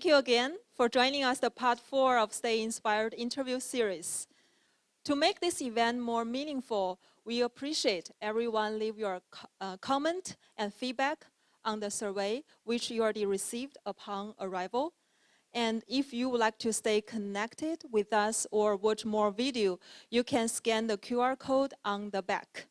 Thank you again for joining us the part 4 of Stay Inspired interview series. To make this event more meaningful, we appreciate everyone leave your comment and feedback on the survey, which you already received upon arrival. And if you would like to stay connected with us or watch more video, you can scan the QR code on the back.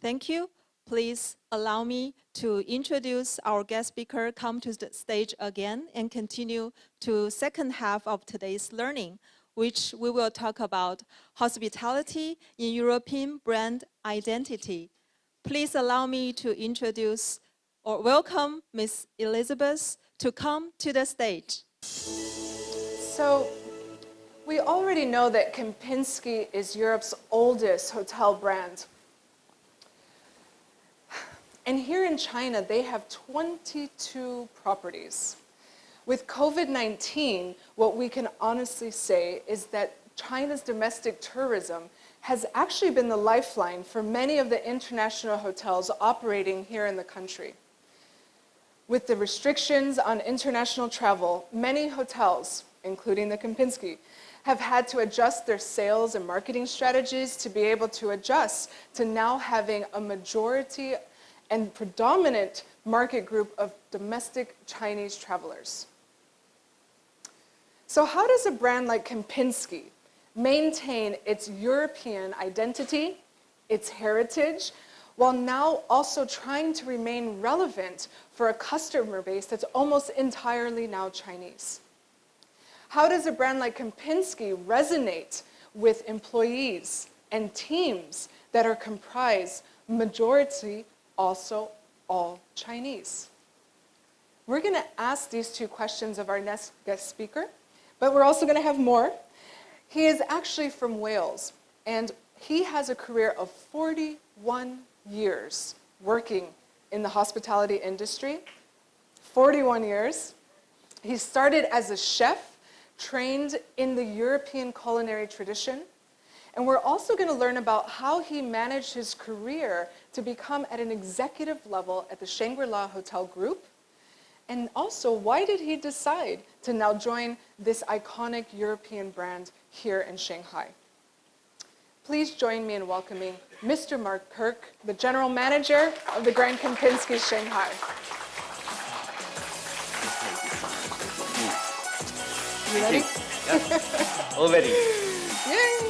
Thank you. Please allow me to introduce our guest speaker, come to the stage again and continue to second half of today's learning, which we will talk about hospitality in European brand identity. Please allow me to introduce or welcome Ms. Elizabeth to come to the stage. So, we already know that Kempinski is Europe's oldest hotel brand. And here in China, they have 22 properties. With COVID-19, what we can honestly say is that China's domestic tourism has actually been the lifeline for many of the international hotels operating here in the country. With the restrictions on international travel, many hotels, including the Kompinsky, have had to adjust their sales and marketing strategies to be able to adjust to now having a majority and predominant market group of domestic Chinese travelers. So how does a brand like Kempinski maintain its European identity, its heritage, while now also trying to remain relevant for a customer base that's almost entirely now Chinese? How does a brand like Kempinski resonate with employees and teams that are comprised majority also all Chinese? We're going to ask these two questions of our next guest speaker, but we're also going to have more. He is actually from Wales, and he has a career of 41 years working in the hospitality industry. 41 years. He started as a chef, trained in the European culinary tradition. And we're also going to learn about how he managed his career to become at an executive level at the Shangri-La Hotel Group. And also, why did he decide to now join this iconic European brand here in Shanghai? Please join me in welcoming Mr. Mark Kirk, the General Manager of the Grand Kempinski Shanghai. You ready? Yeah. All ready. Yay!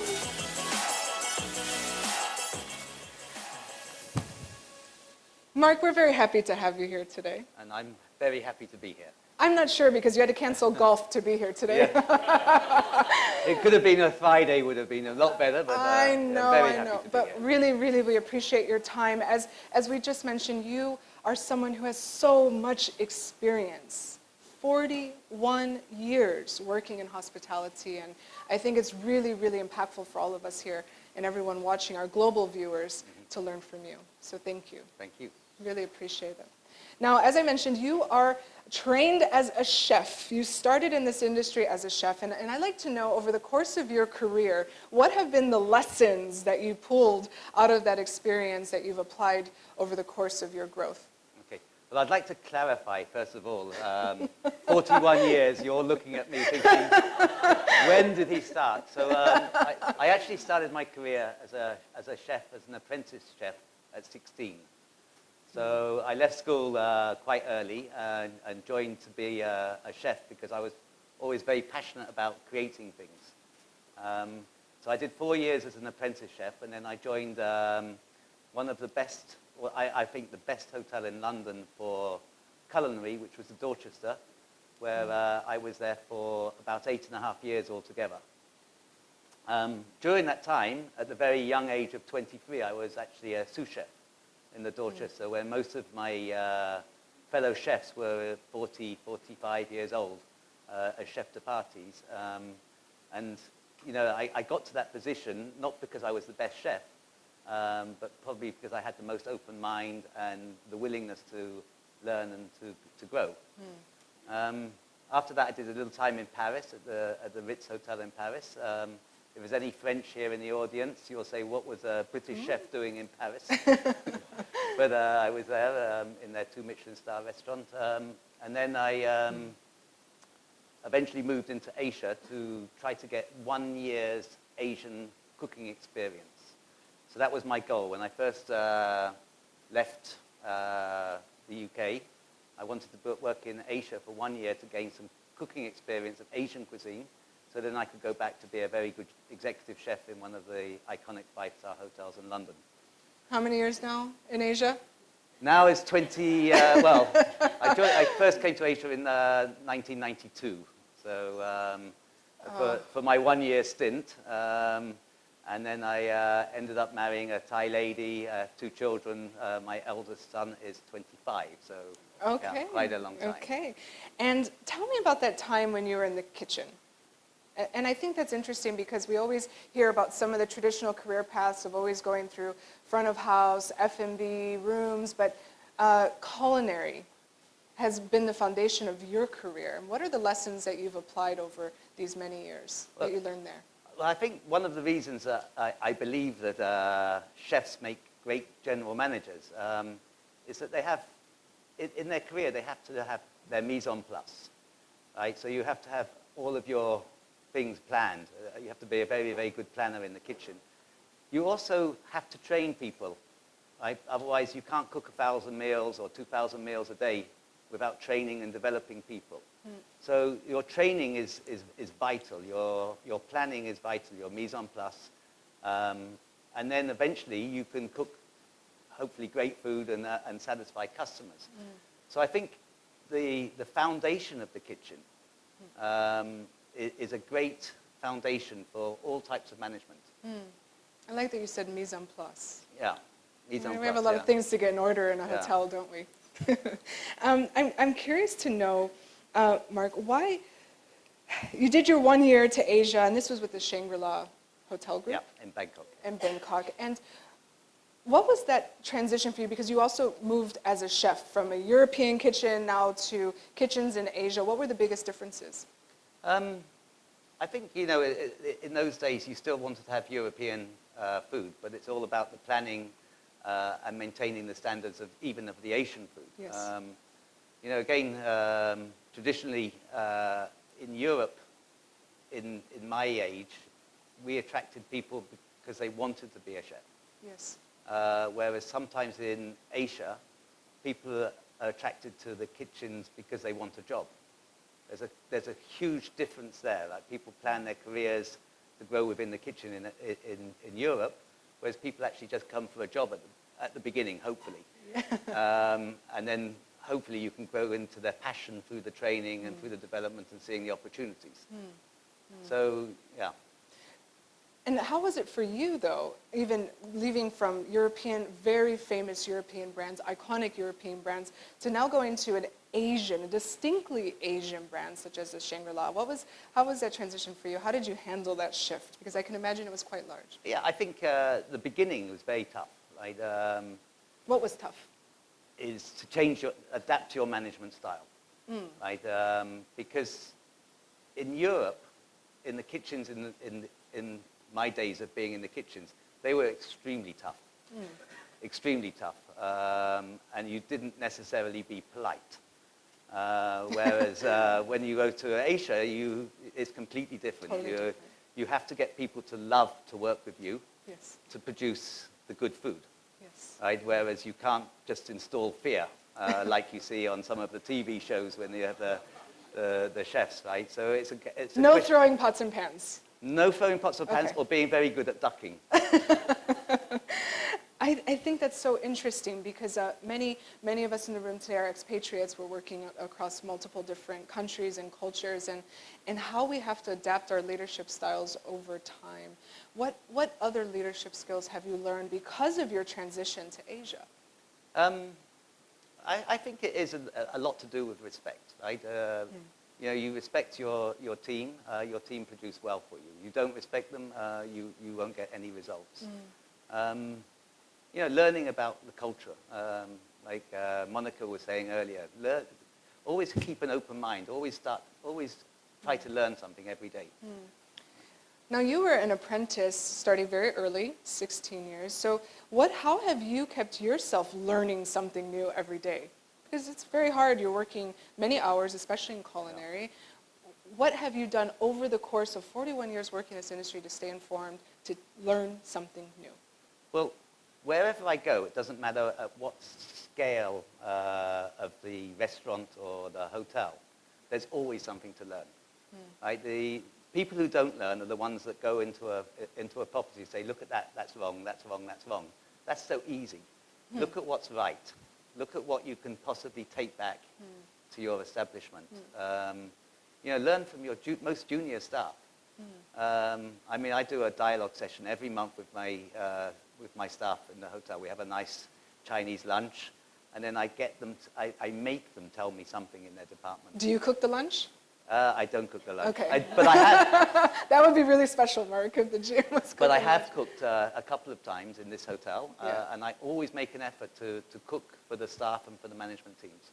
Mark, we're very happy to have you here today. And I'm very happy to be here. I'm not sure because you had to cancel golf to be here today. Yeah. It could have been a Friday, would have been a lot better, but I I'm know. very happy to be But here. really, really, we appreciate your time. As we just mentioned, you are someone who has so much experience. 41 years working in hospitality, and I think it's really, really impactful for all of us here and everyone watching, our global viewers, to learn from you. So thank you. Thank you. Really appreciate it. Now, as I mentioned, you are trained as a chef. You started in this industry as a chef, and I'd like to know, over the course of your career, what have been the lessons that you pulled out of that experience that you've applied over the course of your growth? Okay. Well, I'd like to clarify, first of all, 41 years, you're looking at me thinking, when did he start? So I actually started my career as a chef, as an apprentice chef at 16. So I left school quite early and joined to be a chef because I was always very passionate about creating things. So I did 4 years as an apprentice chef, and then I joined one of the best, well, I think the best hotel in London for culinary, which was the Dorchester, where I was there for about 8.5 years altogether. During that time, at the very young age of 23, I was actually a sous chef in the Dorchester, where most of my fellow chefs were 40, 45 years old as chef de parties. And, you know, I got to that position not because I was the best chef, but probably because I had the most open mind and the willingness to learn and to grow. After that, I did a little time in Paris, at the Ritz Hotel in Paris. If there's any French here in the audience, you'll say, what was a British chef doing in Paris? But I was there in their 2 Michelin star restaurant. And then I eventually moved into Asia to try to get 1 year's Asian cooking experience. So that was my goal. When I first left the UK, I wanted to work in Asia for 1 year to gain some cooking experience of Asian cuisine, so then I could go back to be a very good executive chef in one of the iconic five-star hotels in London. How many years now in Asia? Now it's 20, I first came to Asia in 1992, so for my 1 year stint, and then I ended up marrying a Thai lady, 2 children. My eldest son is 25, so Okay. yeah, quite a long time. Okay. And tell me about that time when you were in the kitchen. And I think that's interesting because we always hear about some of the traditional career paths of always going through front of house, F&B, rooms, but culinary has been the foundation of your career. And what are the lessons that you've applied over these many years that you learned there? Well, I think one of the reasons that I believe that chefs make great general managers is that they have, in their career, they have to have their mise en place, right? So you have to have all of your things planned. You have to be a very, very good planner in the kitchen. You also have to train people, right? Otherwise, you can't cook 1,000 meals or 2,000 meals a day without training and developing people. So your training is vital. Your planning is vital, your mise en place. And then eventually you can cook, hopefully, great food and satisfy customers. So I think the foundation of the kitchen is a great foundation for all types of management. I like that you said mise en place. Yeah, mise en We place, have a lot yeah. of things to get in order in a Yeah. hotel, don't we? I'm curious to know, Mark, why you did your 1 year to Asia, and this was with the Shangri-La hotel group Yeah, in Bangkok. in Bangkok. And what was that transition for you? Because you also moved as a chef from a European kitchen now to kitchens in Asia. What were the biggest differences? I think, you know, in those days you still wanted to have European food, but it's all about the planning and maintaining the standards of even of the Asian food. Yes. You know, again, traditionally in Europe, in my age, we attracted people because they wanted to be a chef. Yes. Whereas sometimes in Asia, people are attracted to the kitchens because they want a job. There's a huge difference there. Like people plan their careers to grow within the kitchen in Europe, whereas people actually just come for a job at the beginning, hopefully. And then hopefully you can grow into their passion through the training and through the development and seeing the opportunities. So, yeah. And how was it for you, though, even leaving from European, very famous European brands, iconic European brands, to now going to an Asian, a distinctly Asian brand, such as the Shangri-La? How was that transition for you? How did you handle that shift? Because I can imagine it was quite large. Yeah, I think the beginning was very tough. Right? What was tough? Is to adapt to your management style. Right? Because in Europe, in the kitchens, in my days of being in the kitchens, they were extremely tough. Extremely tough. And you didn't necessarily be polite. Whereas when you go to Asia, it's completely different. Totally different. You have to get people to love to work with you Yes. to produce the good food. Yes. Right? Whereas you can't just install fear like you see on some of the TV shows when you have the chefs, right? So it's a No throwing pots and pans. no throwing pots or pans, Okay. or being very good at ducking. I think that's so interesting because many of us in the room today are expatriates. We're working across multiple different countries and cultures, and how we have to adapt our leadership styles over time. What other leadership skills have you learned because of your transition to Asia? I think it is a lot to do with respect, right? You know, you respect your team produce well for you. You don't respect them, you won't get any results. You know, learning about the culture, like Monica was saying earlier, always keep an open mind, always try to learn something every day. Now, you were an apprentice starting very early, 16 years. So how have you kept yourself learning something new every day? Because it's very hard. You're working many hours, especially in culinary. what have you done over the course of 41 years working in this industry to stay informed, to learn something new? Well, wherever I go, it doesn't matter at what scale of the restaurant or the hotel, there's always something to learn. Right? The people who don't learn are the ones that go into a property and say, look at that, that's wrong, that's wrong, that's wrong. That's so easy. Look at what's right. Look at what you can possibly take back to your establishment. Learn from your most junior staff. I mean, I do a dialogue session every month with my staff in the hotel. We have a nice Chinese lunch, and then I make them tell me something in their department. Do you cook the lunch? I don't cook the lunch. Okay. But I have. That would be really special, Mark, if the gym was cooking. But I have cooked a couple of times in this hotel, Yeah. and I always make an effort to cook for the staff and for the management teams.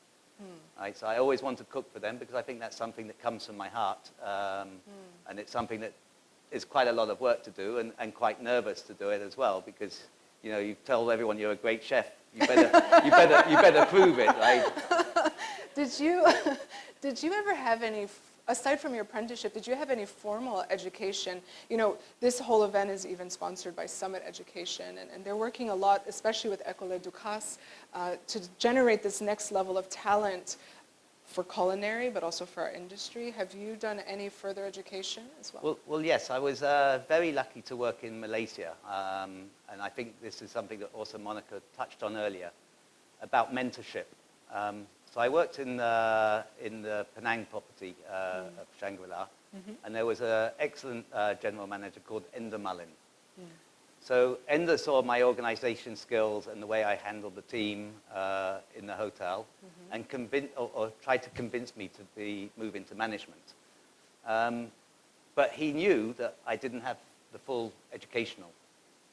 Right, so I always want to cook for them because I think that's something that comes from my heart, and it's something that is quite a lot of work to do, and quite nervous to do it as well, because you tell everyone you're a great chef. You better prove it, right? Did you ever have any, aside from your apprenticeship, did you have any formal education? This whole event is even sponsored by Summit Education, and they're working a lot, especially with École Ducasse, to generate this next level of talent for culinary, but also for our industry. Have you done any further education as well? Well, yes, I was very lucky to work in Malaysia, and I think this is something that also Monica touched on earlier, about mentorship. So I worked in the Penang property of Shangri-La, and there was an excellent general manager called Enda Mullin. So Enda saw my organization skills and the way I handled the team in the hotel, and tried to convince me to move into management. But he knew that I didn't have the full educational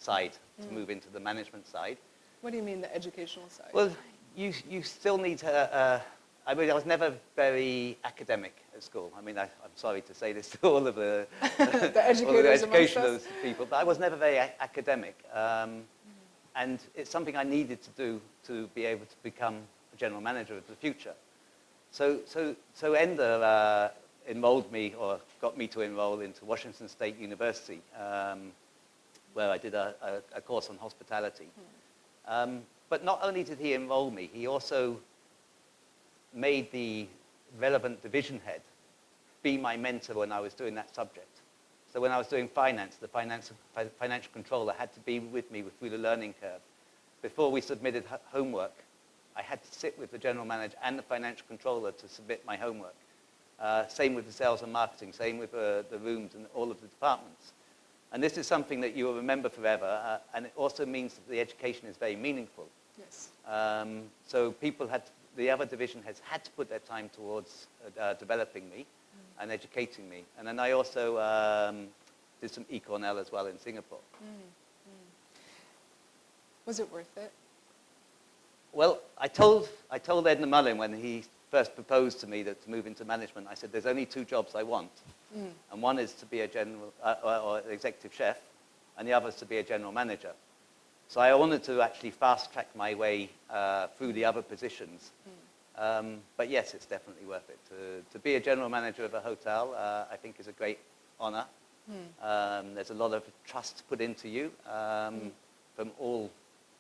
side to move into the management side. What do you mean, the educational side? Well, you still need to, I mean, I was never very academic at school. I mean, I'm sorry to say this to all of the, the educators all of the amongst educational us. people, but I was never very academic. And it's something I needed to do to be able to become a general manager of the future. So Enda enrolled me, or got me to enroll into Washington State University, where I did a course on hospitality. But not only did he enroll me, he also made the relevant division head be my mentor when I was doing that subject. So when I was doing finance, the financial controller had to be with me through the learning curve. Before we submitted homework, I had to sit with the general manager and the financial controller to submit my homework. Same with the sales and marketing, same with the rooms and all of the departments. And this is something that you will remember forever, and it also means that the education is very meaningful. Yes. So the other division heads had to put their time towards developing me and educating me. And then I also did some e-Cornell as well in Singapore. Was it worth it? Well, I told Edna Mullin when he first proposed to me to move into management, I said, there's only 2 jobs I want. And one is to be a general or executive chef, and the other is to be a general manager. So I wanted to actually fast-track my way through the other positions. But yes, it's definitely worth it. To be a general manager of a hotel, I think is a great honor. There's a lot of trust put into you from all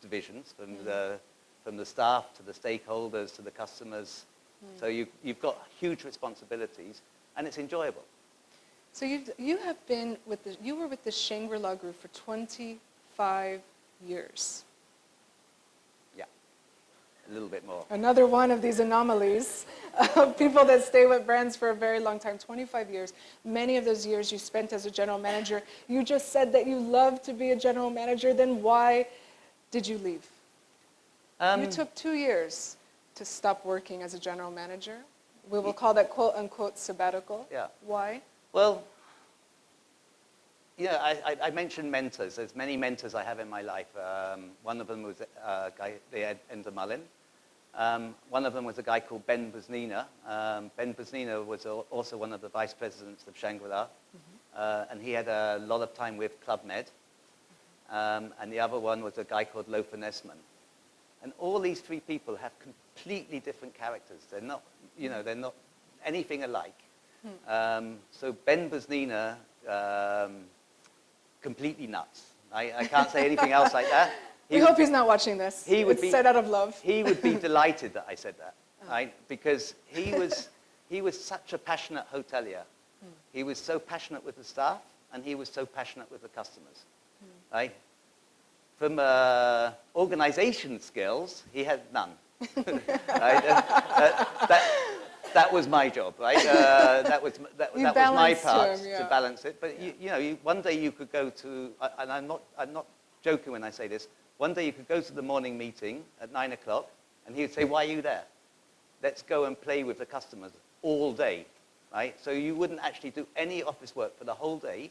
divisions, from the staff to the stakeholders to the customers. So you've got huge responsibilities, and it's enjoyable. So you were with the Shangri-La group for 25 years. Yeah, a little bit more. Another one of these anomalies of people that stay with brands for a very long time, 25 years. Many of those years you spent as a general manager. You just said that you love to be a general manager. Then why did you leave? You took 2 years to stop working as a general manager. We will call that quote-unquote sabbatical. Yeah. Why? Well, I mentioned mentors. There's many mentors I have in my life. One of them was a guy, Enda Mullin. One of them was a guy called Ben Busnina. Ben Busnina was also one of the vice presidents of Shangri-La. And he had a lot of time with Club Med. And the other one was a guy called Lothar Nessman. And all these 3 people have completely different characters. They're not anything alike. So Ben Busnina, completely nuts. I can't say anything else like that. We hope he's not watching this. He would It's be said out of love. He would be delighted that I said that, right? Because he was such a passionate hotelier. He was so passionate with the staff, and he was so passionate with the customers, right? From organization skills, he had none. Right? That was my job, right? That was my part to balance it. But you know, one day you could go to, and I'm not joking when I say this. One day you could go to the morning meeting at 9 o'clock, and he would say, "Why are you there? Let's go and play with the customers all day," right? So you wouldn't actually do any office work for the whole day,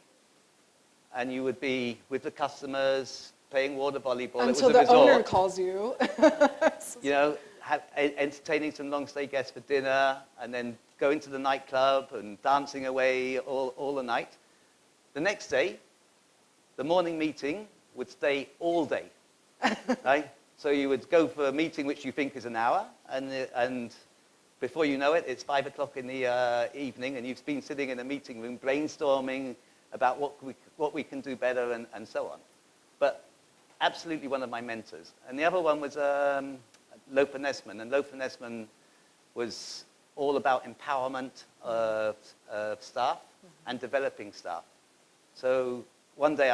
and you would be with the customers playing water volleyball. Until it was a the owner resort. calls you. You know, entertaining some long-stay guests for dinner, and then going to the nightclub and dancing away all the night. The next day, the morning meeting would stay all day, right? So you would go for a meeting which you think is an hour, and before you know it, it's 5 o'clock in the evening, and you've been sitting in a meeting room brainstorming about what we can do better and so on. But absolutely one of my mentors. And the other one was Lothar Nessman, and Lothar Nessman was all about empowerment of staff and developing staff. So one day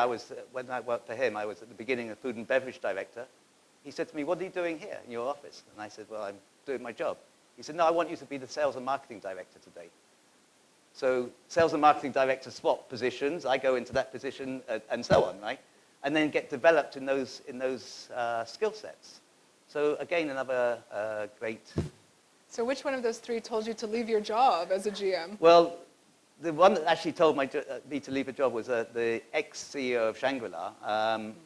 when I worked for him, I was at the beginning of food and beverage director. He said to me, "What are you doing here in your office?" And I said, "Well, I'm doing my job." He said, "No, I want you to be the sales and marketing director today." So sales and marketing director swap positions. I go into that position and so on, right? And then get developed in those skill sets. So again, another great. So which one of those three told you to leave your job as a GM? Well, the one that actually told me to leave a job was the ex-CEO of Shangri-La,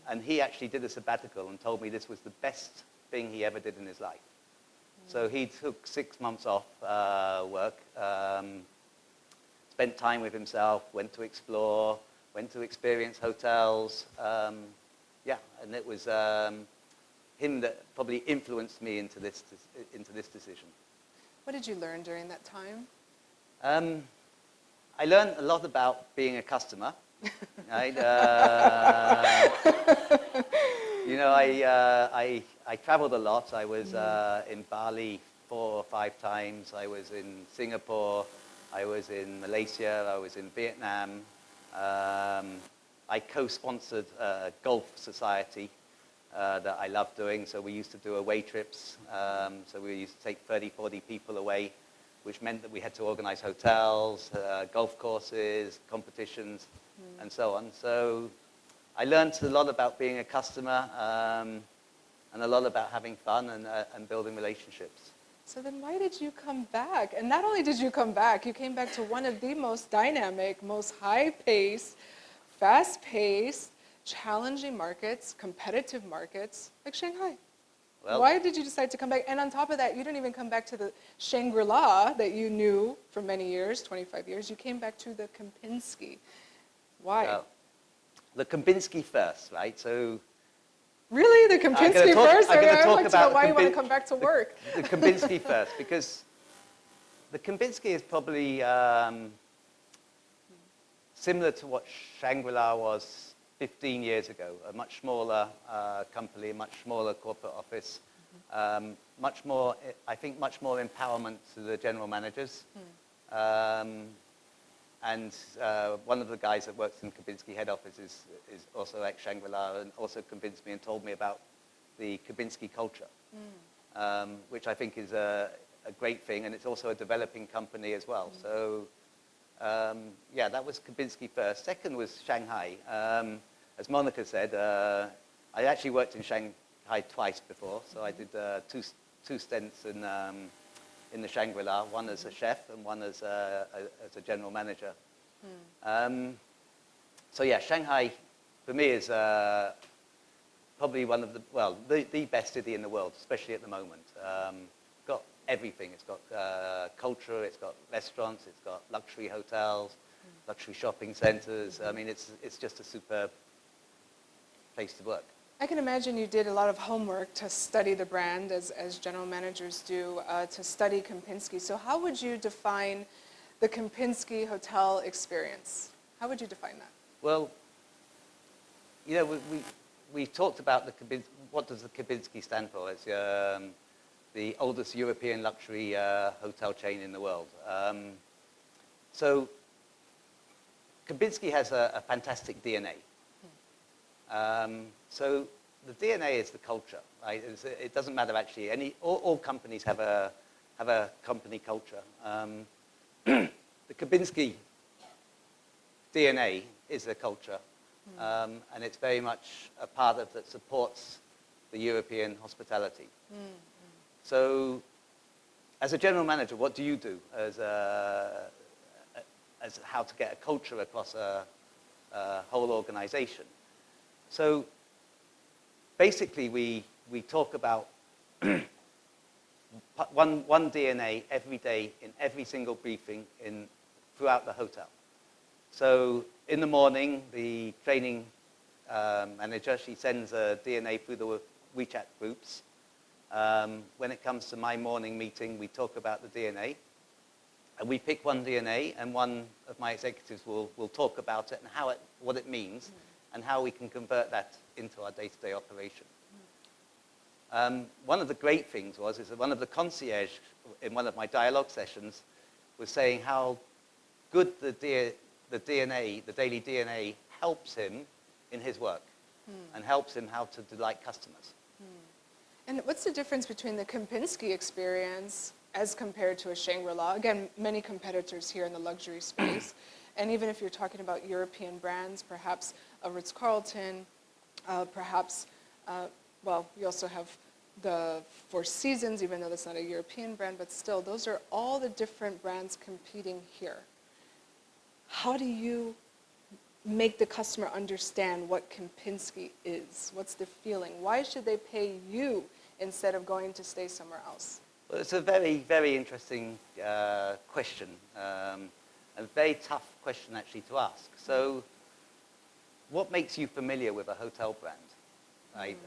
and he actually did a sabbatical and told me this was the best thing he ever did in his life. So he took 6 months off work, spent time with himself, went to explore, went to experience hotels. Yeah, and it was him that probably influenced me into this decision. What did you learn during that time? I learned a lot about being a customer. Right? You know, I traveled a lot. I was in Bali 4 or 5 times. I was in Singapore. I was in Malaysia. I was in Vietnam. I co-sponsored a golf society that I love doing. So we used to do away trips. So we used to take 30, 40 people away, which meant that we had to organize hotels, golf courses, competitions, and so on. So I learned a lot about being a customer and a lot about having fun and building relationships. So then why did you come back? And not only did you come back, you came back to one of the most dynamic, most high-paced, fast-paced, challenging markets, competitive markets, like Shanghai. Well, why did you decide to come back? And on top of that, you didn't even come back to the Shangri-La that you knew for many years, 25 years. You came back to the Kempinski. Why? Well, the Kompinsky first, right? So really? The Kempinski first? I'm going to talk like about to know why you want to come back to work. The Kompinsky first, because the Kompinsky is probably similar to what Shangri-La was 15 years ago, a much smaller company, much smaller corporate office, much more, I think, much more empowerment to the general managers. And one of the guys that works in Kompinsky head office is also ex-Shangri-La and also convinced me and told me about the Kempinski culture, which I think is a great thing, and it's also a developing company as well. So, yeah, that was Kempinski first. Second was Shanghai. As Monica said, I actually worked in Shanghai twice before, so I did two stints in the Shangri-La, one as a chef and one as a general manager. So yeah, Shanghai for me is probably one of the best city in the world, especially at the moment. Got everything. It's got culture, it's got restaurants, it's got luxury hotels, luxury shopping centers. I mean, it's just a superb place to work. I can imagine you did a lot of homework to study the brand, as general managers do, to study Kempinski. So how would you define the Kempinski hotel experience? How would you define that? Well, you know, we talked about what does the Kempinski stand for? It's the oldest European luxury hotel chain in the world. So Kompinsky has a fantastic DNA. So the DNA is the culture, right? It doesn't matter actually. All companies have a company culture. The Kompinsky DNA is the culture, and it's very much a part of that supports the European hospitality. So, as a general manager, what do you do as how to get a culture across a whole organization? So, basically, we talk about one DNA every day in every single briefing throughout the hotel. So, in the morning, the training manager, she sends a DNA through the WeChat groups. When it comes to my morning meeting, we talk about the DNA. And we pick one DNA, and one of my executives will talk about it and what it means, and how we can convert that into our day-to-day operation. One of the great things is that one of the concierge in one of my dialogue sessions was saying how good the DNA, the daily DNA, helps him in his work and helps him how to delight customers. And what's the difference between the Kempinski experience as compared to a Shangri-La? Again, many competitors here in the luxury space. And even if you're talking about European brands, perhaps a Ritz-Carlton, perhaps, well, you also have the Four Seasons, even though that's not a European brand, but still, those are all the different brands competing here. How do you make the customer understand what Kempinski is? What's the feeling? Why should they pay you instead of going to stay somewhere else? Well, it's a very, very interesting question, a very tough question actually to ask. So, what makes you familiar with a hotel brand? Right?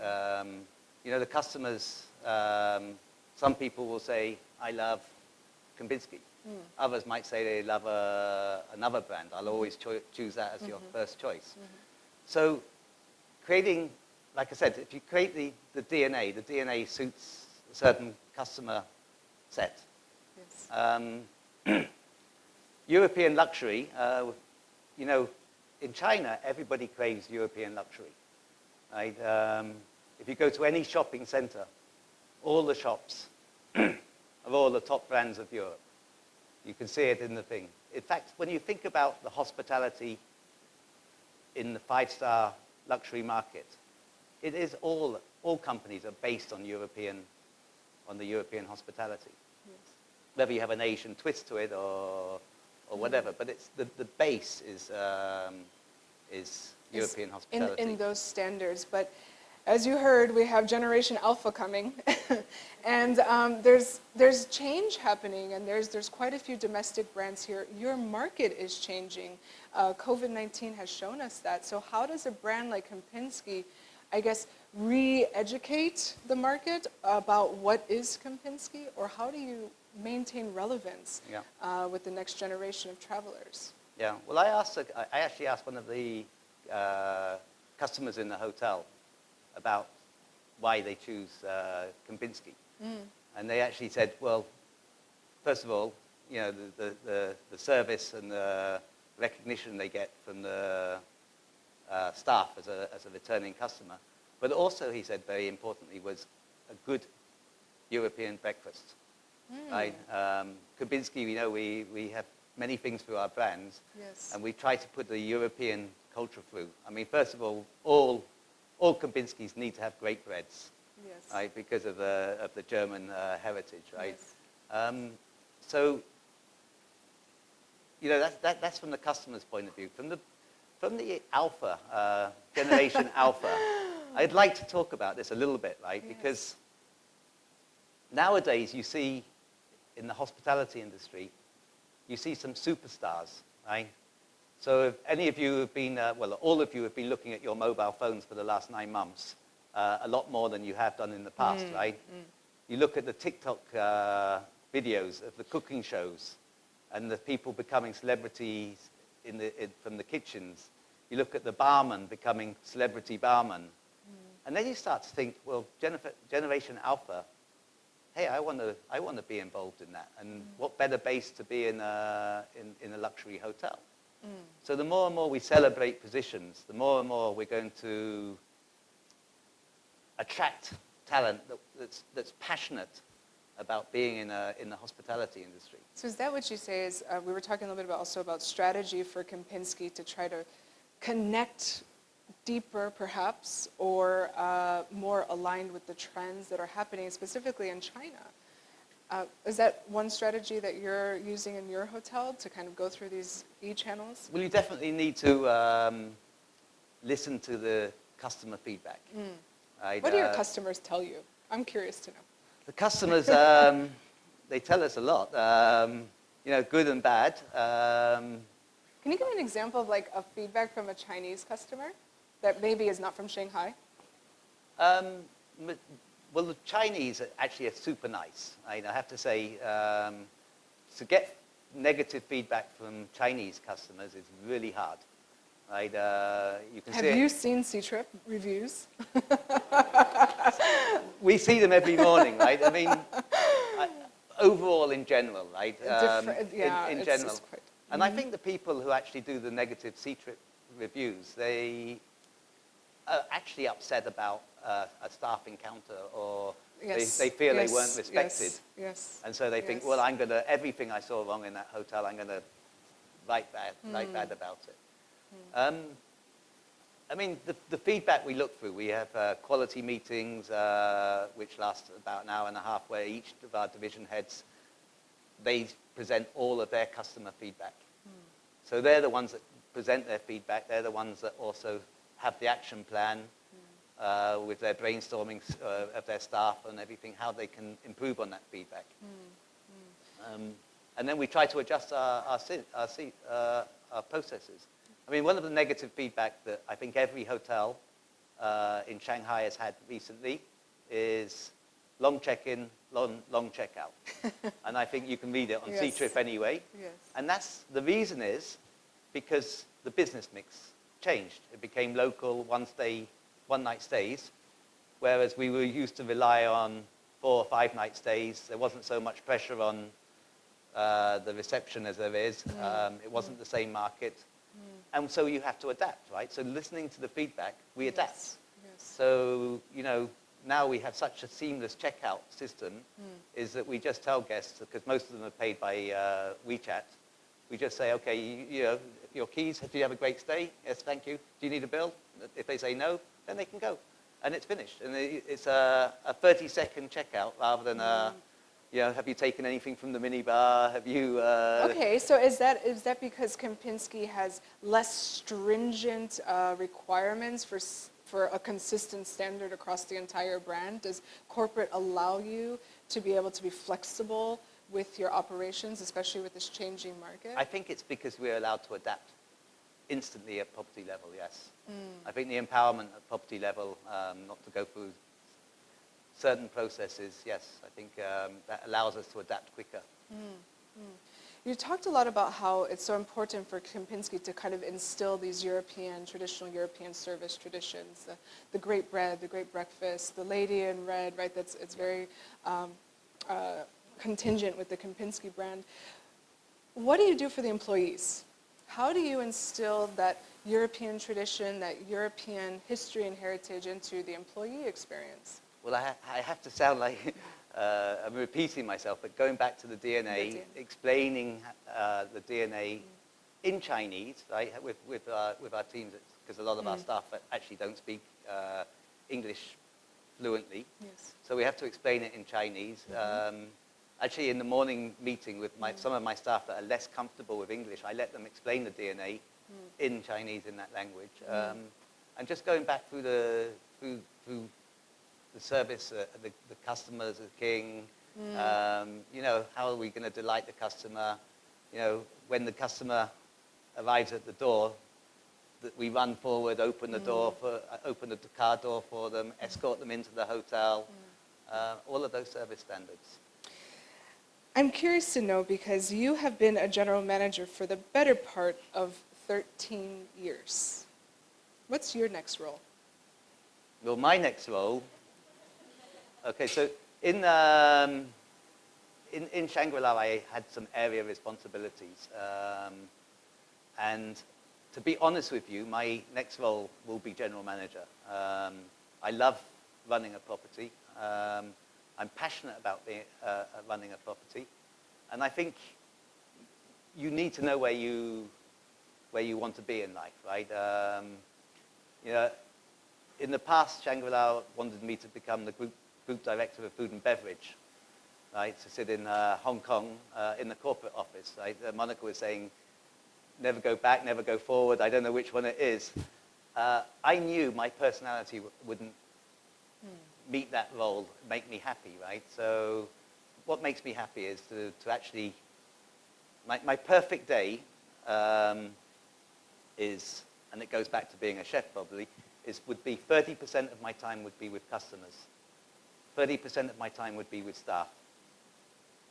You know, the customers, some people will say, I love Kempinski. Others might say they love another brand. I'll always choose that as your first choice. So creating, like I said, if you create the DNA suits a certain customer set. Yes. European luxury, you know, in China, everybody craves European luxury. Right? If you go to any shopping center, all the shops of all the top brands of Europe, you can see it in the thing. In fact, when you think about the hospitality in the five-star luxury market, it is all companies are based on the European hospitality. Yes. Whether you have an Asian twist to it or whatever, but it's the base is European hospitality. In those standards, but as you heard, we have Generation Alpha coming, and there's change happening, and there's quite a few domestic brands here. Your market is changing. COVID-19 has shown us that. So how does a brand like Kempinski, I guess, re-educate the market about what is Kempinski, or how do you maintain relevance with the next generation of travelers? Yeah. Well, I actually asked one of the customers in the hotel about why they choose Kompinsky. And they actually said, well, first of all, you know, the service and the recognition they get from the staff as a returning customer. But also, he said, very importantly, was a good European breakfast. Right? Kompinsky, you know, we have many things through our brands. Yes. And we try to put the European culture through. I mean, first of all Kempinskis need to have great breads, Yes. right? Because of the German heritage, right? Yes. So, you know, that's from the customer's point of view. From the Alpha generation Alpha, I'd like to talk about this a little bit, right? Yes. Because nowadays you see in the hospitality industry, you see some superstars, right? So if any of you have been, well, all of you have been looking at your mobile phones for the last 9 months, a lot more than you have done in the past, right? You look at the TikTok videos of the cooking shows, and the people becoming celebrities from the kitchens. You look at the barman becoming celebrity barman. And then you start to think, well, Generation Alpha, hey, I want to be involved in that. And what better base to be in a luxury hotel? So the more and more we celebrate positions, the more and more we're going to attract talent that's passionate about being in the hospitality industry. So is that what you say is, we were talking a little bit also about strategy for Kempinski to try to connect deeper perhaps, or more aligned with the trends that are happening specifically in China. Is that one strategy that you're using in your hotel to kind of go through these e-channels? Well, you definitely need to listen to the customer feedback. Right? What do your customers tell you? I'm curious to know. The customers, they tell us a lot, good and bad. Can you give me an example of like a feedback from a Chinese customer that maybe is not from Shanghai? Well, the Chinese actually are super nice. I have to say, to get negative feedback from Chinese customers is really hard. Right? You can Have you seen C-Trip reviews? We see them every morning, right? I mean, overall in general, right? In general. Just quite, and I think the people who actually do the negative C-Trip reviews, they are actually upset about a staff encounter, or yes, they feel yes, they weren't respected. Yes, And so they think, well, everything I saw wrong in that hotel, I'm going to write bad about it. I mean, the feedback we look through, we have quality meetings, which last about an hour and a half, where each of our division heads, they present all of their customer feedback. So they're the ones that present their feedback. They're the ones that also have the action plan with their brainstorming of their staff and everything, how they can improve on that feedback. And then we try to adjust our processes. I mean, one of the negative feedback that I think every hotel in Shanghai has had recently is long check-in, long check-out. And I think you can read it on Yes. C-Trip anyway. yes. And the reason is because the business mix changed. It became local, one-night stays, whereas we were used to rely on 4 or 5 night stays. There wasn't so much pressure on the reception as there is. It wasn't the same market. And so you have to adapt, right? So listening to the feedback, we adapt. Yes. So, now we have such a seamless checkout system, is that we just tell guests, because most of them are paid by WeChat, we just say, okay, your keys, do you have a great stay? Yes, thank you. Do you need a bill? If they say no, then they can go. And it's finished. And it's a 30-second checkout rather than have you taken anything from the minibar? Have you... Okay, so is that because Kempinski has less stringent requirements for a consistent standard across the entire brand? Does corporate allow you to be able to be flexible with your operations, especially with this changing market? I think it's because we're allowed to adapt instantly at property level, yes. I think the empowerment at property level, not to go through certain processes, yes, I think that allows us to adapt quicker. You talked a lot about how it's so important for Kempinski to kind of instill these traditional European service traditions, the great bread, the great breakfast, the lady in red, right? It's very contingent with the Kempinski brand. What do you do for the employees? How do you instill that European tradition, that European history and heritage into the employee experience? Well, I have to sound like I'm repeating myself, but going back to the DNA, explaining the DNA in Chinese, right, with our teams, because a lot of our staff actually don't speak English fluently. Yes. So we have to explain it in Chinese. Actually, in the morning meeting with some of my staff that are less comfortable with English, I let them explain the DNA in Chinese, in that language. And just going back through the service, the customer as a king, how are we going to delight the customer? When the customer arrives at the door, that we run forward, open the door, open the car door for them, escort them into the hotel, all of those service standards. I'm curious to know, because you have been a general manager for the better part of 13 years. What's your next role? Well, my next role, okay, so in Shangri-La, I had some area responsibilities. And to be honest with you, my next role will be general manager. I love running a property. I'm passionate about running a property. And I think you need to know where you want to be in life, right? You know, in the past, Shangri-La wanted me to become the group director of food and beverage, right? To sit in Hong Kong in the corporate office, right? Monica was saying, never go back, never go forward. I don't know which one it is. I knew my personality wouldn't meet that role, make me happy, right? So what makes me happy is to actually, my perfect day is, and it goes back to being a chef probably, would be 30% of my time would be with customers. 30% of my time would be with staff.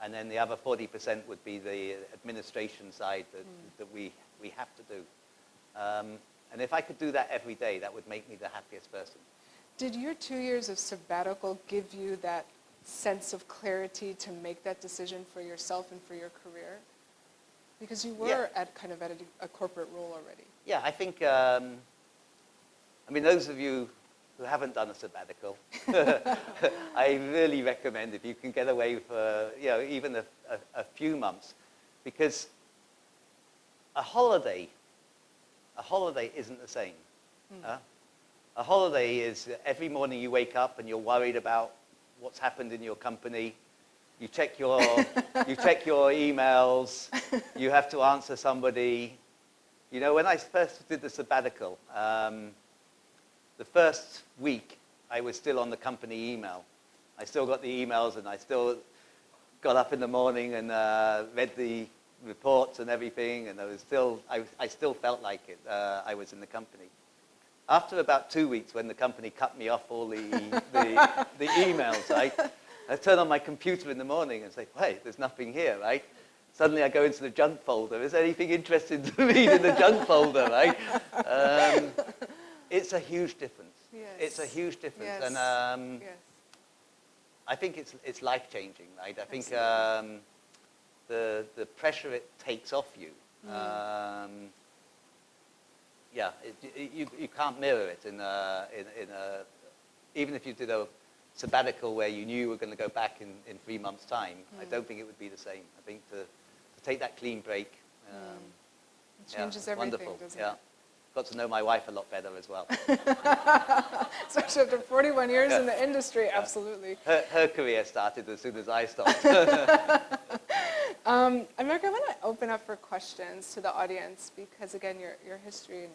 And then the other 40% would be the administration side that we have to do. And if I could do that every day, that would make me the happiest person. Did your 2 years of sabbatical give you that sense of clarity to make that decision for yourself and for your career? Because you were at a corporate role already. Yeah, I think, I mean, those of you who haven't done a sabbatical, I really recommend if you can get away for, you know, even a few months, because a holiday isn't the same. A holiday is every morning you wake up and you're worried about what's happened in your company. You check your emails. You have to answer somebody. You know, when I first did the sabbatical, the first week I was still on the company email. I still got the emails, and I still got up in the morning and read the reports and everything, and I still felt like it. I was in the company. After about 2 weeks, when the company cut me off all the emails, right, I turn on my computer in the morning and say, "Hey, there's nothing here," right? Suddenly I go into the junk folder. Is there anything interesting to read in the junk folder, right? It's a huge difference. Yes. It's a huge difference, Yes. and Yes. I think it's life-changing, right? I think the pressure it takes off you. Yeah, you can't mirror it in a even if you did a sabbatical where you knew you were going to go back in 3 months' time. I don't think it would be the same. I think to take that clean break, It changes yeah, everything, wonderful. doesn't Yeah. it? Got to know my wife a lot better as well. Especially after 41 years in the industry, absolutely. Her career started as soon as I stopped. America, I want to open up for questions to the audience because, again, your history and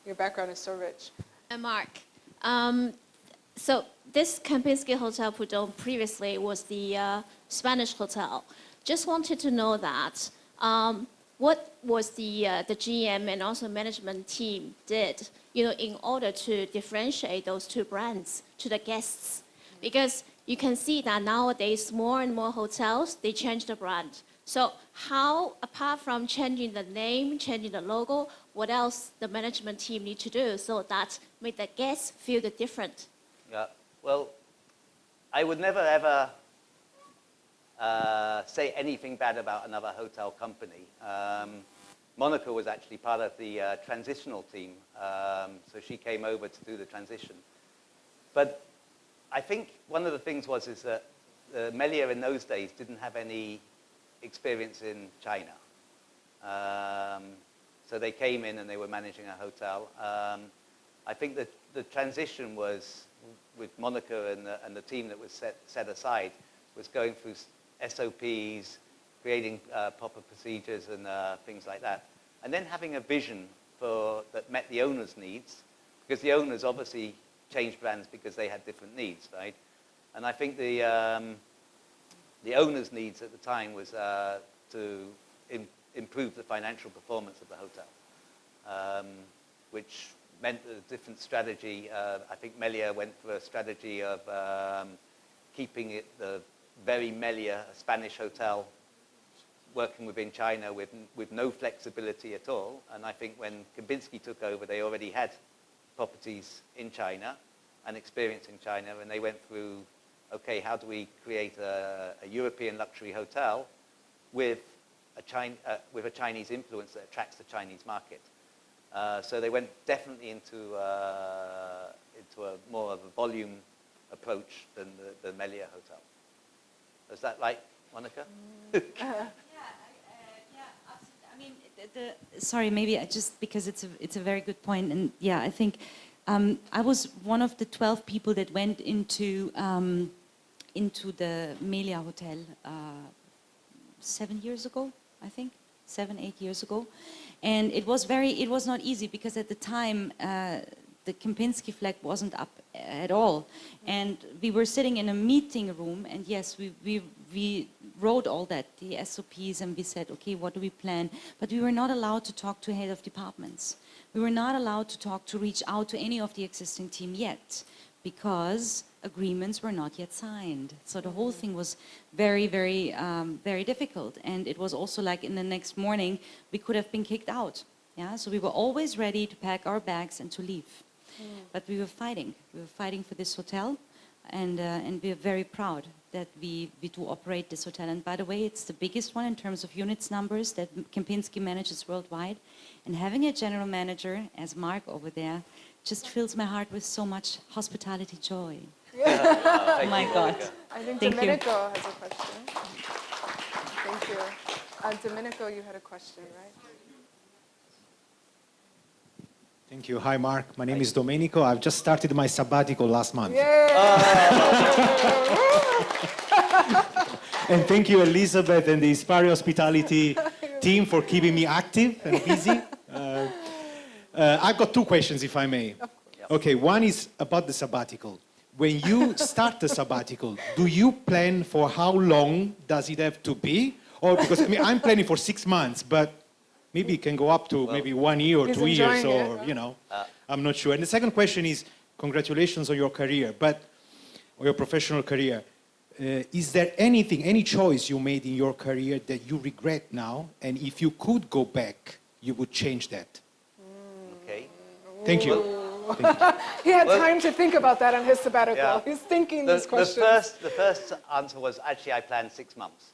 your background is so rich. And Mark, so this Kempinski Hotel Pudong previously was the Spanish hotel. Just wanted to know that what was the GM and also management team did, you know, in order to differentiate those two brands to the guests? Because you can see that nowadays more and more hotels, they change the brand. So how, apart from changing the name, changing the logo, what else the management team need to do so that make the guests feel the different? Yeah, well, I would never ever say anything bad about another hotel company. Monica was actually part of the transitional team, so she came over to do the transition. But I think one of the things is that Melia in those days didn't have any experience in China. So they came in and they were managing a hotel. I think that the transition was, with Monica and the team that was set aside, was going through SOPs, creating proper procedures and things like that. And then having a vision that met the owner's needs, because the owners obviously changed brands because they had different needs, right? And I think the owner's needs at the time was to improve the financial performance of the hotel, which meant a different strategy. I think Melia went for a strategy of keeping it the very Melia Spanish hotel working within China with no flexibility at all. And I think when Kempinski took over, they already had properties in China and experience in China, and they went through, okay, how do we create a European luxury hotel with a Chinese influence that attracts the Chinese market? So they went definitely into a more of a volume approach than the Melia Hotel. Is that right, Monica? Absolutely. I mean, sorry, maybe just because it's a very good point, and yeah, I think I was one of the 12 people that went into the Melia Hotel 7 years ago, I think, 7-8 years ago, and it was not easy because at the time the Kempinski flag wasn't up at all, and we were sitting in a meeting room, and yes, we wrote all that, the SOPs, and we said, okay, what do we plan? But we were not allowed to talk to head of departments. We were not allowed to reach out to any of the existing team yet, because agreements were not yet signed. So the whole thing was very, very, very difficult. And it was also like in the next morning, we could have been kicked out. Yeah, so we were always ready to pack our bags and to leave. But we were fighting. We were fighting for this hotel, and we are very proud that we do operate this hotel. And by the way, it's the biggest one in terms of units numbers that Kempinski manages worldwide. And having a general manager, as Mark over there, just fills my heart with so much hospitality joy. Oh my God. I think Thank you. Domenico has a question. Thank you. Domenico, you had a question, right? Thank you. Hi, Mark. My name is Domenico. I've just started my sabbatical last month. And thank you, Elizabeth, and the Inspire Hospitality team for keeping me active and busy. I've got two questions, if I may. Okay, one is about the sabbatical. When you start the sabbatical, do you plan for how long does it have to be? Or because, I mean, I'm planning for 6 months, but maybe it can go up to maybe 1 year or 2 years, or, you know, I'm not sure. And the second question is, congratulations on your career, or your professional career. Is there anything, any choice you made in your career that you regret now? And if you could go back, you would change that? Okay. Thank you. He had time to think about that on his sabbatical. Yeah. He's thinking these questions. The first answer was, actually, I planned 6 months.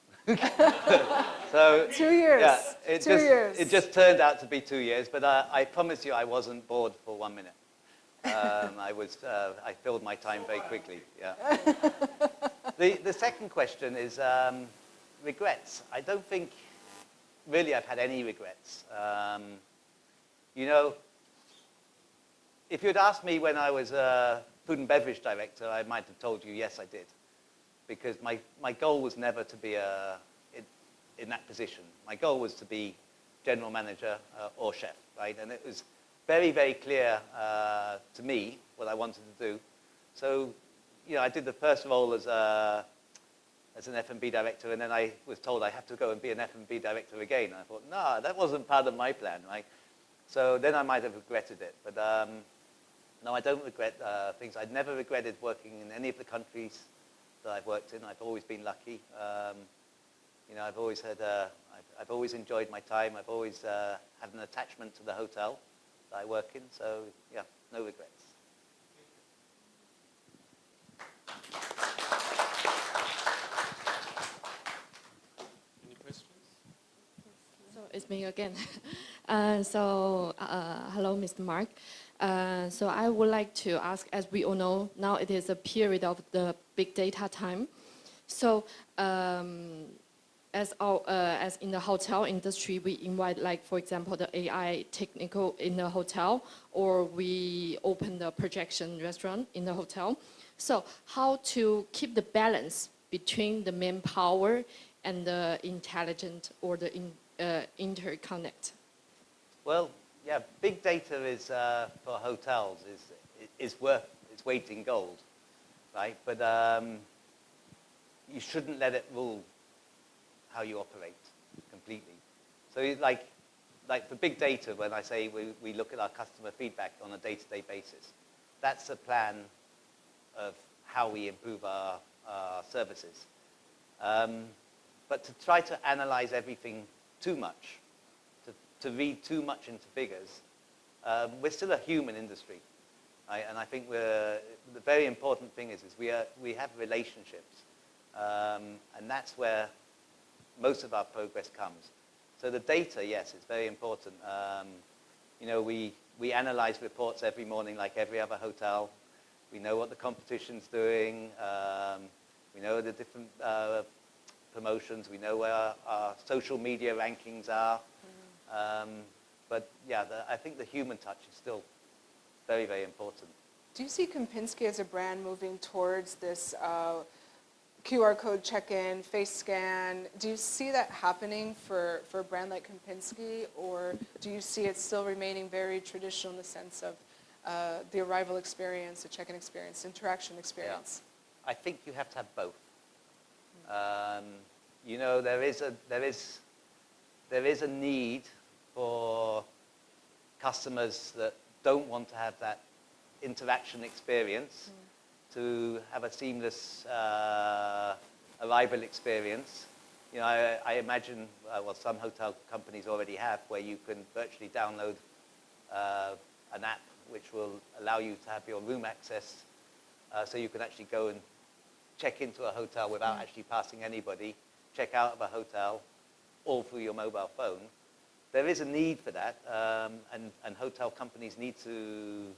So 2 years. Yeah, 2 years. it just turned out to be 2 years, but I promise you I wasn't bored for 1 minute. I filled my time very quickly, yeah. The second question is regrets. I don't think really I've had any regrets. You know, if you'd asked me when I was a food and beverage director, I might have told you, yes, I did. Because my goal was never to be in that position. My goal was to be general manager or chef, right? And it was very, very clear to me what I wanted to do. So, you know, I did the first role as an F&B director, and then I was told I have to go and be an F&B director again. And I thought, no, that wasn't part of my plan, right? So then I might have regretted it. But no, I don't regret things. I'd never regretted working in any of the countries that I've worked in. I've always been lucky. You know, I've always had, I've always enjoyed my time. I've always had an attachment to the hotel that I work in. So yeah, no regrets. Any questions? So it's me again. Hello, Mr. Mark. So I would like to ask, as we all know, now it is a period of the big data time. So as in the hotel industry, we invite, like, for example, the AI technical in the hotel, or we open the projection restaurant in the hotel. So how to keep the balance between the manpower and the intelligent or the interconnect? Well, yeah, big data is for hotels is worth its weight in gold, right? But you shouldn't let it rule how you operate completely. So like for big data, when I say we look at our customer feedback on a day-to-day basis, that's a plan of how we improve our services. but to try to analyze everything too much, to read too much into figures, we're still a human industry. Right? And I think the very important thing is we have relationships. And that's where most of our progress comes. So the data, yes, it's very important. You know, we analyze reports every morning like every other hotel. We know what the competition's doing. We know the different promotions. We know where our social media rankings are. But yeah, I think the human touch is still very, very important. Do you see Kempinski as a brand moving towards this QR code check-in, face scan? Do you see that happening for a brand like Kempinski, or do you see it still remaining very traditional in the sense of the arrival experience, the check-in experience, interaction experience? Yeah. I think you have to have both. You know, there is a need for customers that don't want to have that interaction experience to have a seamless arrival experience. You know, I imagine, well, some hotel companies already have, where you can virtually download an app which will allow you to have your room access, so you can actually go and check into a hotel without actually passing anybody, check out of a hotel, all through your mobile phone. There is a need for that, and hotel companies need to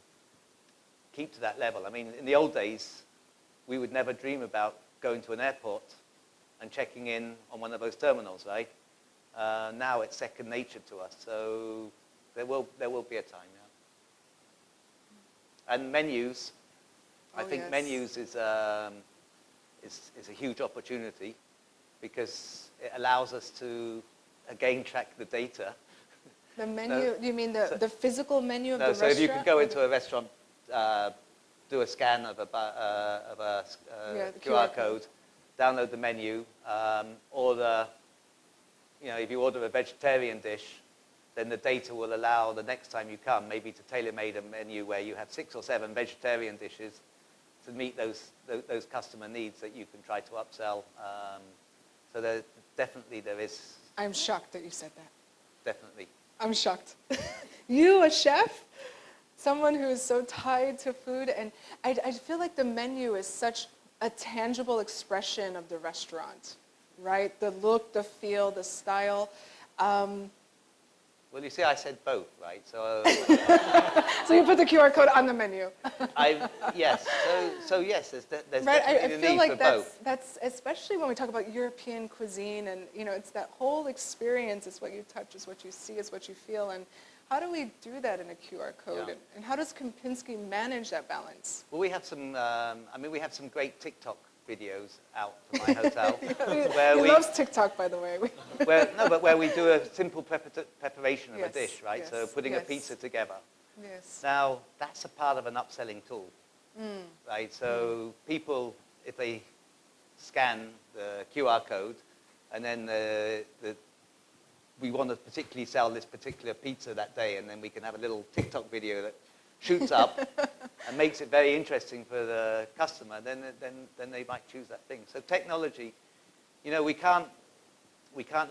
keep to that level. I mean, in the old days, we would never dream about going to an airport and checking in on one of those terminals, right? Now it's second nature to us, so there will be a time, yeah. And menus, I think menus is a huge opportunity, because it allows us to, again, track the data. The menu, you mean the physical menu of the so restaurant? if you can go into a restaurant, do a scan of a QR code, download the menu, order, you know, if you order a vegetarian dish, then the data will allow the next time you come maybe to tailor-made a menu where you have 6 or 7 vegetarian dishes to meet those customer needs that you can try to upsell. So there is. I'm shocked that you said that. Definitely. I'm shocked. You, a chef? Someone who is so tied to food, and I feel like the menu is such a tangible expression of the restaurant, right? The look, the feel, the style. Well, you see, I said both, right? So, So you put the QR code on the menu. yes. So yes, there's Right, I definitely the feel need like for both. that's especially when we talk about European cuisine, and you know, it's that whole experience. It's what you touch, it's what you see, it's what you feel, and how do we do that in a QR code? Yeah. And how does Kempinski manage that balance? Well, we have some. We have some great TikTok videos out for my hotel. He loves TikTok, by the way. where we do a simple preparation of a Yes, dish, right? yes, So putting a yes. pizza together. Yes. Now, that's a part of an upselling tool, right? So people, if they scan the QR code, and then we want to particularly sell this particular pizza that day, and then we can have a little TikTok video that shoots up and makes it very interesting for the customer, then they might choose that thing. So technology, you know, we can't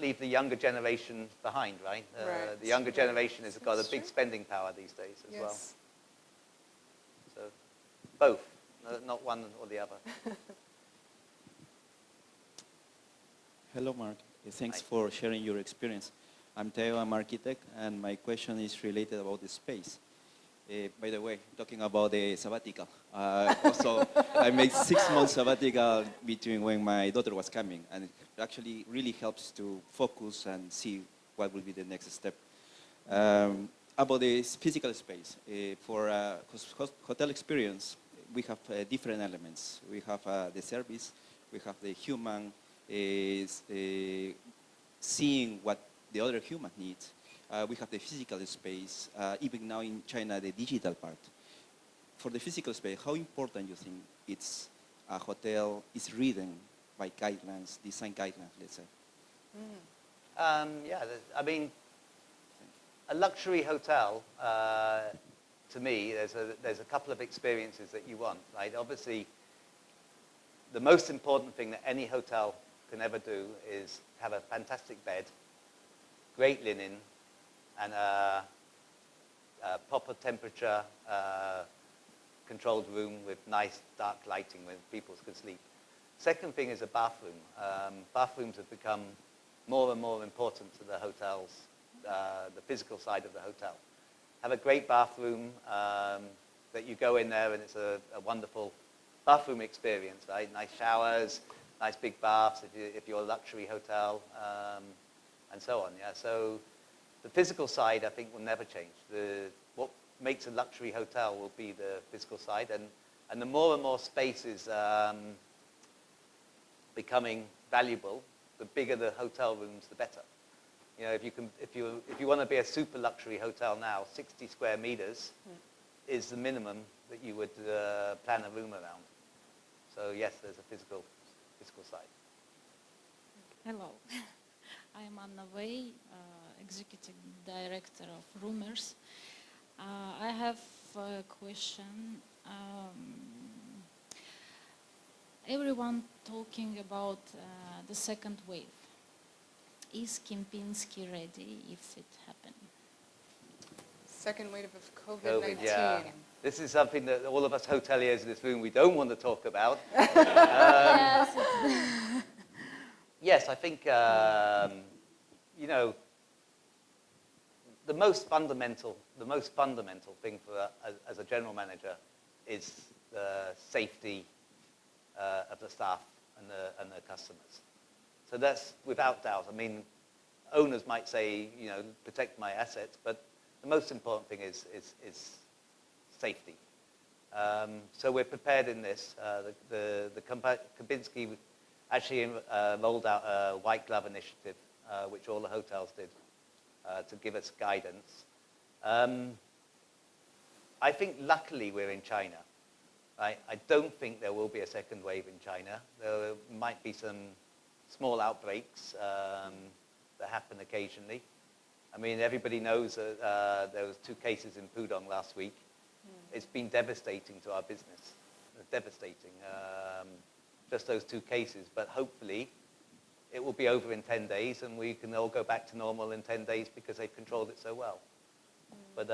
leave the younger generation behind, right? Right. The younger generation has got a That's big true. spending power these days as well. Yes. So both, not one or the other. Hello, Mark. Thanks Hi. for sharing your experience. I'm Teo, I'm architect, and my question is related about the space. By the way, talking about the sabbatical. Also, I made 6 months sabbatical between when my daughter was coming, and it actually really helps to focus and see what will be the next step. About the physical space, for hotel experience, we have different elements. We have the service, we have the human seeing what the other human needs. We have the physical space, even now in China, the digital part. For the physical space, how important you think it's a hotel is ridden by guidelines, design guidelines, let's say? I mean, a luxury hotel, to me, there's a couple of experiences that you want, right? Obviously, the most important thing that any hotel can ever do is have a fantastic bed, great linen, and a proper temperature controlled room with nice dark lighting where people can sleep. Second thing is a bathroom. Bathrooms have become more and more important to the hotels, the physical side of the hotel. Have a great bathroom that you go in there and it's a wonderful bathroom experience, right? Nice showers, nice big baths if you're a luxury hotel, and so on. Yeah. So the physical side, I think, will never change. What makes a luxury hotel will be the physical side, and the more and more space is becoming valuable, the bigger the hotel rooms, the better. You know, if you want to be a super luxury hotel now, 60 square meters is the minimum that you would plan a room around. So yes, there's a physical side. Hello, I am Anna Wei, Executive Director of Rumors. I have a question. Everyone talking about the second wave. Is Kempinski ready if it happens? Second wave of COVID-19. COVID, yeah. This is something that all of us hoteliers in this room, we don't want to talk about. Yes. Yes, I think, you know, the most fundamental thing for as a general manager is the safety of the staff and the customers. So that's without doubt. I mean, owners might say, you know, protect my assets, but the most important thing is safety. So we're prepared in this. The Kompinsky actually rolled out a white glove initiative, which all the hotels did, to give us guidance. I think luckily we're in China. I don't think there will be a second wave in China. There might be some small outbreaks that happen occasionally. I mean, everybody knows that there was 2 cases in Pudong last week. It's been devastating to our business. Devastating. Just those 2 cases, but hopefully it will be over in 10 days and we can all go back to normal in 10 days because they've controlled it so well. But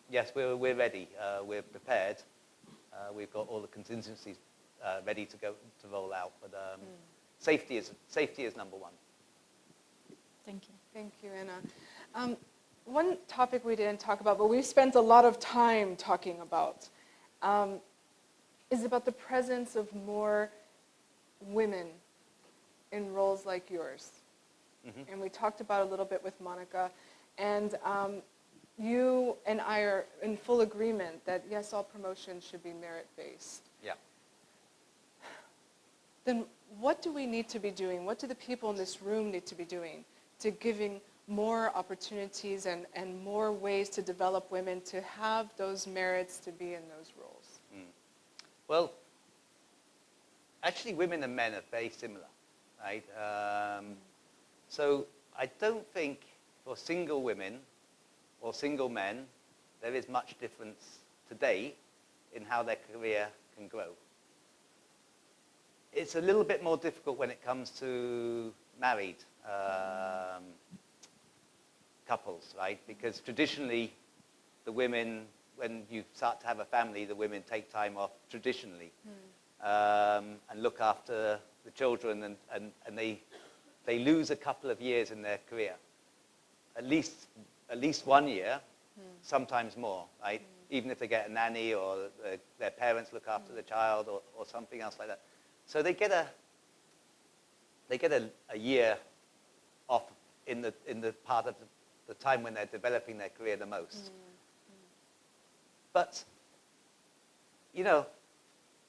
yes, we're ready. We're prepared. We've got all the contingencies ready to roll out. But safety is number one. Thank you. Thank you, Anna. One topic we didn't talk about, but we've spent a lot of time talking about, is about the presence of more women in roles like yours. And we talked about it a little bit with Monica. And you and I are in full agreement that, yes, all promotions should be merit-based. Yeah. Then what do we need to be doing? What do the people in this room need to be doing to giving more opportunities and more ways to develop women to have those merits to be in those roles? Well, actually women and men are very similar, right? So I don't think for single women or single men there is much difference today in how their career can grow. It's a little bit more difficult when it comes to married couples, right? Because traditionally, the women, when you start to have a family, the women take time off traditionally and look after the children, and they lose a couple of years in their career, at least 1 year, sometimes more, right? Even if they get a nanny or their parents look after the child or something else like that. So they get a year off in the part of the time when they're developing their career the most. But, you know,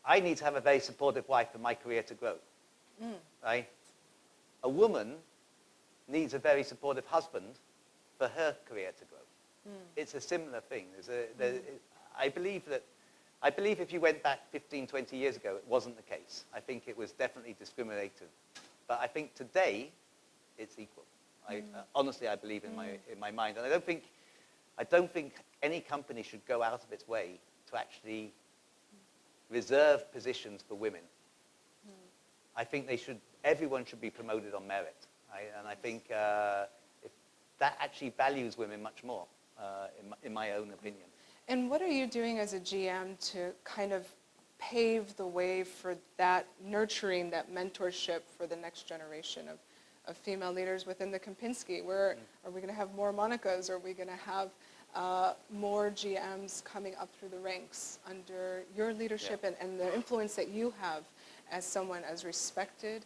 I need to have a very supportive wife for my career to grow, right? A woman needs a very supportive husband for her career to grow. It's a similar thing. I believe if you went back 15, 20 years ago, it wasn't the case. I think it was definitely discriminated. But I think today, it's equal. Honestly, I believe in my mind. And I don't think any company should go out of its way to actually reserve positions for women. I think they should everyone should be promoted on merit, right? And I think if that actually values women much more, in my own opinion. And what are you doing as a GM to kind of pave the way for that nurturing, that mentorship for the next generation of female leaders within the Kempinski? Where are we going to have more Monicas? Are we going to have more GMs coming up through the ranks under your leadership and the influence that you have as someone as respected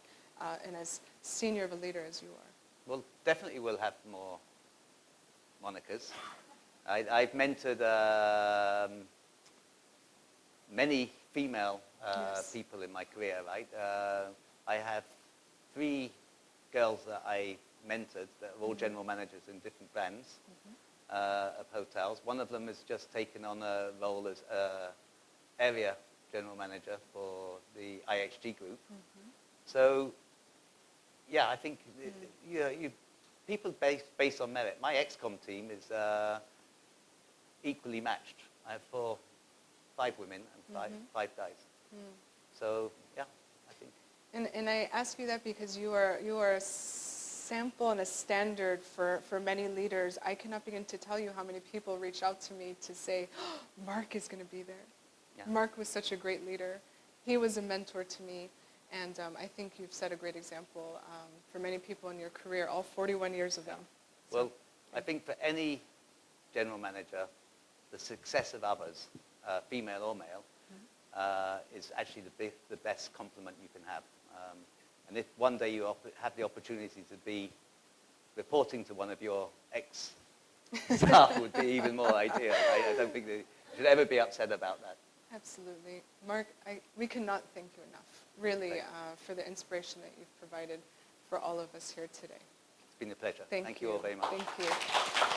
and as senior of a leader as you are? Well, definitely we'll have more Monicas. I've mentored many female people in my career, right? I have 3 girls that I mentored that are all general managers in different brands of hotels. One of them has just taken on a role as area general manager for the IHG group. So, yeah, I think people based on merit. My XCOM team is equally matched. I have 5 women and 5 guys. So, yeah, I think. And I ask you that because you are a sample and a standard for many leaders. I cannot begin to tell you how many people reach out to me to say, oh, Mark is going to be there. Yeah. Mark was such a great leader. He was a mentor to me. And I think you've set a great example for many people in your career, all 41 years of them. Well, I think for any general manager, the success of others, female or male, is actually the best compliment you can have. And if one day you have the opportunity to be reporting to one of your ex-staff, would be even more ideal. I don't think that you should ever be upset about that. Absolutely. Mark, we cannot thank you enough, really, for the inspiration that you've provided for all of us here today. It's been a pleasure. Thank you all very much. Thank you.